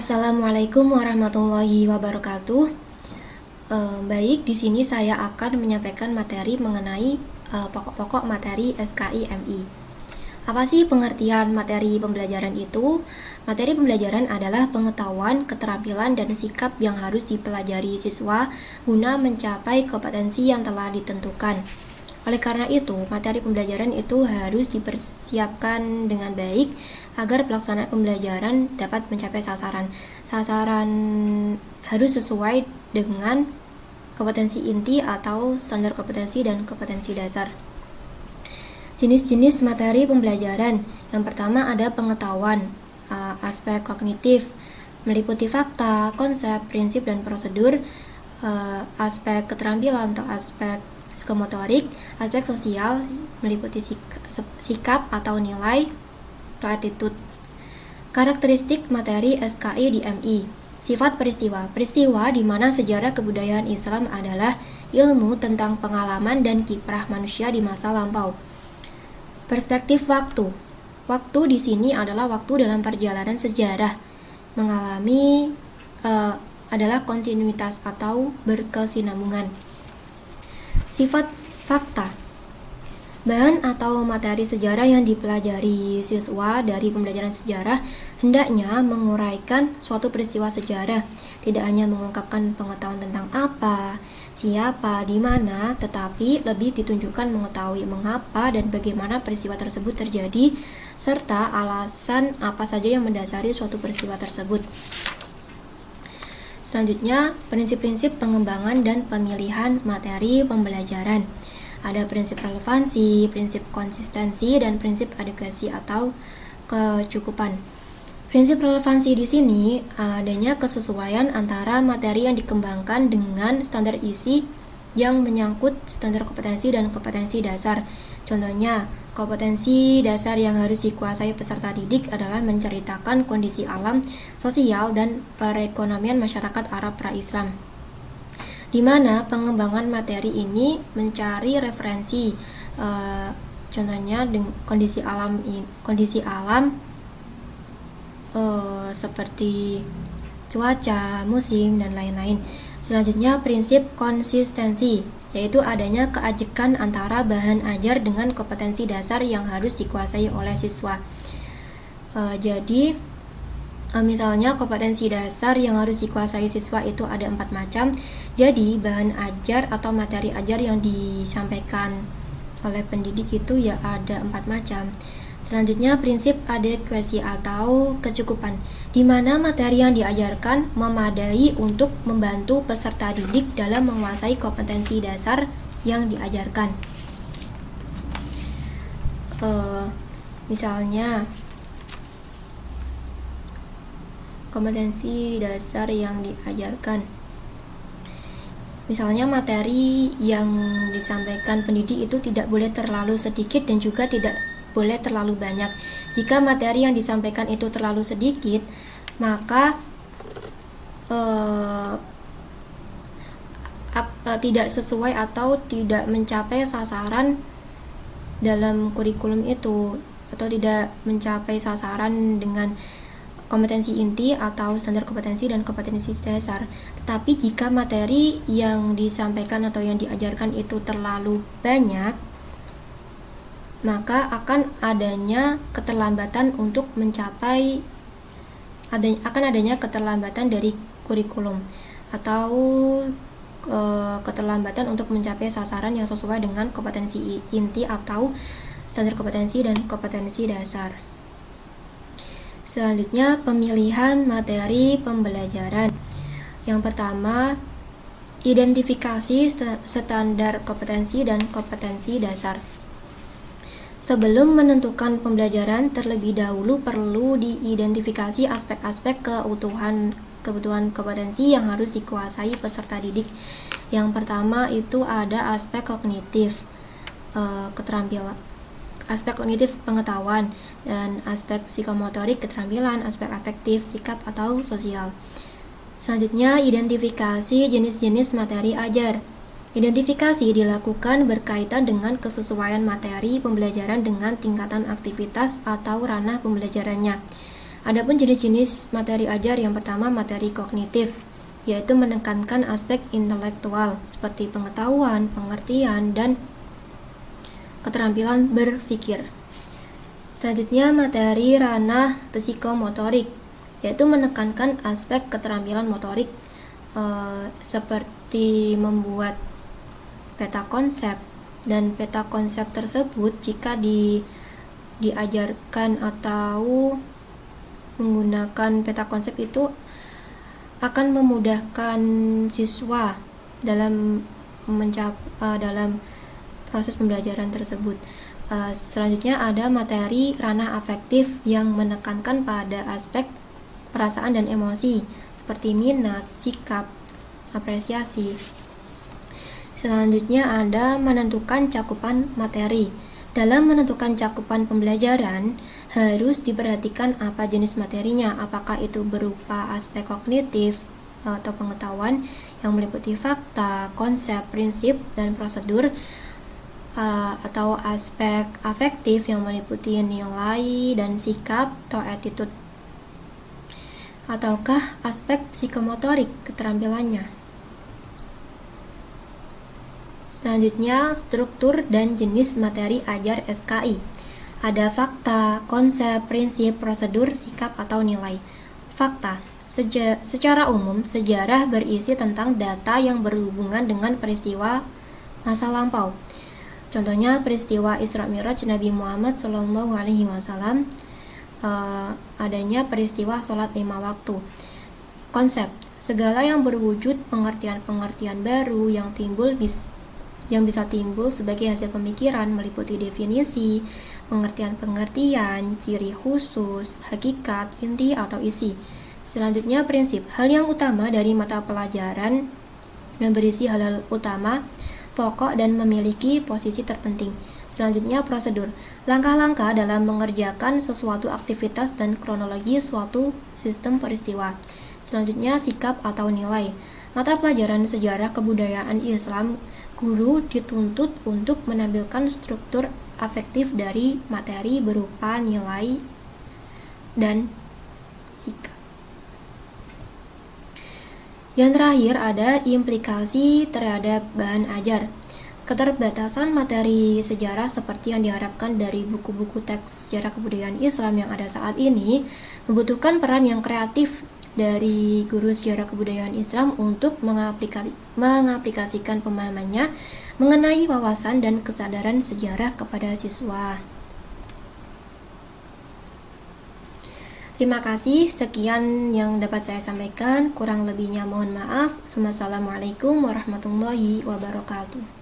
Assalamualaikum warahmatullahi wabarakatuh. Baik, di sini saya akan menyampaikan materi mengenai pokok-pokok materi SKIMI. Apa sih pengertian materi pembelajaran itu? Materi pembelajaran adalah pengetahuan, keterampilan, dan sikap yang harus dipelajari siswa guna mencapai kompetensi yang telah ditentukan. Oleh karena itu, materi pembelajaran itu harus dipersiapkan dengan baik agar pelaksanaan pembelajaran dapat mencapai sasaran. Sasaran harus sesuai dengan kompetensi inti atau standar kompetensi dan kompetensi dasar. Jenis-jenis materi pembelajaran. Yang pertama ada pengetahuan, aspek kognitif, meliputi fakta, konsep, prinsip, dan prosedur. Aspek keterampilan atau aspek psikomotorik, aspek sosial, meliputi sikap atau nilai atau attitude. Karakteristik materi SKI di MI. Sifat peristiwa. Peristiwa di mana sejarah kebudayaan Islam adalah ilmu tentang pengalaman dan kiprah manusia di masa lampau. Perspektif waktu. Waktu di sini adalah waktu dalam perjalanan sejarah. Mengalami adalah kontinuitas atau berkesinambungan. Sifat fakta. Bahan atau materi sejarah yang dipelajari siswa dari pembelajaran sejarah hendaknya menguraikan suatu peristiwa sejarah, tidak hanya mengungkapkan pengetahuan tentang apa, siapa, di mana, tetapi lebih ditunjukkan mengetahui mengapa dan bagaimana peristiwa tersebut terjadi, serta alasan apa saja yang mendasari suatu peristiwa tersebut. Selanjutnya, prinsip-prinsip pengembangan dan pemilihan materi pembelajaran. Ada prinsip relevansi, prinsip konsistensi, dan prinsip adekuasi atau kecukupan. Prinsip relevansi di sini adanya kesesuaian antara materi yang dikembangkan dengan standar isi yang menyangkut standar kompetensi dan kompetensi dasar. Contohnya, kompetensi dasar yang harus dikuasai peserta didik adalah menceritakan kondisi alam, sosial, dan perekonomian masyarakat Arab pra-Islam, di mana pengembangan materi ini mencari referensi, contohnya kondisi alam seperti cuaca, musim, dan lain-lain. Selanjutnya, prinsip konsistensi, yaitu adanya keajekan antara bahan ajar dengan kompetensi dasar yang harus dikuasai oleh siswa. Jadi, misalnya kompetensi dasar yang harus dikuasai siswa itu ada 4 macam. Jadi, bahan ajar atau materi ajar yang disampaikan oleh pendidik itu ya ada 4 macam. Selanjutnya, prinsip adekuasi atau kecukupan, di mana materi yang diajarkan memadai untuk membantu peserta didik dalam menguasai kompetensi dasar yang diajarkan. Misalnya, kompetensi dasar yang diajarkan. Misalnya, materi yang disampaikan pendidik itu tidak boleh terlalu sedikit dan juga tidak boleh terlalu banyak. Jika materi yang disampaikan itu terlalu sedikit, maka tidak sesuai atau tidak mencapai sasaran dalam kurikulum itu, atau tidak mencapai sasaran dengan kompetensi inti atau standar kompetensi dan kompetensi dasar. Tetapi jika materi yang disampaikan atau yang diajarkan itu terlalu banyak, maka akan adanya keterlambatan untuk mencapai adanya keterlambatan dari kurikulum atau keterlambatan untuk mencapai sasaran yang sesuai dengan kompetensi inti atau standar kompetensi dan kompetensi dasar. Selanjutnya, pemilihan materi pembelajaran. Yang pertama, identifikasi standar kompetensi dan kompetensi dasar. Sebelum menentukan pembelajaran, terlebih dahulu perlu diidentifikasi aspek-aspek kebutuhan kompetensi yang harus dikuasai peserta didik. Yang pertama itu ada aspek kognitif, keterampilan, aspek kognitif pengetahuan, dan aspek psikomotorik keterampilan, aspek afektif, sikap atau sosial. Selanjutnya, identifikasi jenis-jenis materi ajar. Identifikasi dilakukan berkaitan dengan kesesuaian materi pembelajaran dengan tingkatan aktivitas atau ranah pembelajarannya. Adapun jenis-jenis materi ajar, yang pertama materi kognitif, yaitu menekankan aspek intelektual seperti pengetahuan, pengertian, dan keterampilan berpikir. Selanjutnya materi ranah psikomotorik, yaitu menekankan aspek keterampilan motorik seperti membuat peta konsep, dan peta konsep tersebut jika diajarkan atau menggunakan peta konsep itu akan memudahkan siswa dalam dalam proses pembelajaran tersebut. Selanjutnya ada materi ranah afektif yang menekankan pada aspek perasaan dan emosi seperti minat, sikap, apresiasi. Selanjutnya ada menentukan cakupan materi. Dalam menentukan cakupan pembelajaran, harus diperhatikan apa jenis materinya, apakah itu berupa aspek kognitif atau pengetahuan yang meliputi fakta, konsep, prinsip, dan prosedur, atau aspek afektif yang meliputi nilai dan sikap atau attitude, ataukah aspek psikomotorik keterampilannya. Selanjutnya, struktur dan jenis materi ajar SKI. Ada fakta, konsep, prinsip, prosedur, sikap, atau nilai. Fakta. Secara umum, sejarah berisi tentang data yang berhubungan dengan peristiwa masa lampau. Contohnya peristiwa Isra Mi'raj Nabi Muhammad SAW, adanya peristiwa sholat 5 waktu. Konsep. Segala yang berwujud pengertian-pengertian baru yang bisa timbul sebagai hasil pemikiran meliputi definisi, pengertian-pengertian, ciri khusus, hakikat, inti, atau isi. Selanjutnya prinsip, hal yang utama dari mata pelajaran yang berisi hal-hal utama, pokok, dan memiliki posisi terpenting. Selanjutnya prosedur, langkah-langkah dalam mengerjakan sesuatu aktivitas dan kronologi suatu sistem peristiwa. Selanjutnya sikap atau nilai. Mata pelajaran sejarah kebudayaan Islam, guru dituntut untuk menampilkan struktur afektif dari materi berupa nilai dan sikap. Yang terakhir ada implikasi terhadap bahan ajar. Keterbatasan materi sejarah seperti yang diharapkan dari buku-buku teks sejarah kebudayaan Islam yang ada saat ini membutuhkan peran yang kreatif dari guru sejarah kebudayaan Islam untuk mengaplikasikan pemahamannya mengenai wawasan dan kesadaran sejarah kepada siswa. Terima kasih, sekian yang dapat saya sampaikan, kurang lebihnya mohon maaf. Wassalamualaikum warahmatullahi wabarakatuh.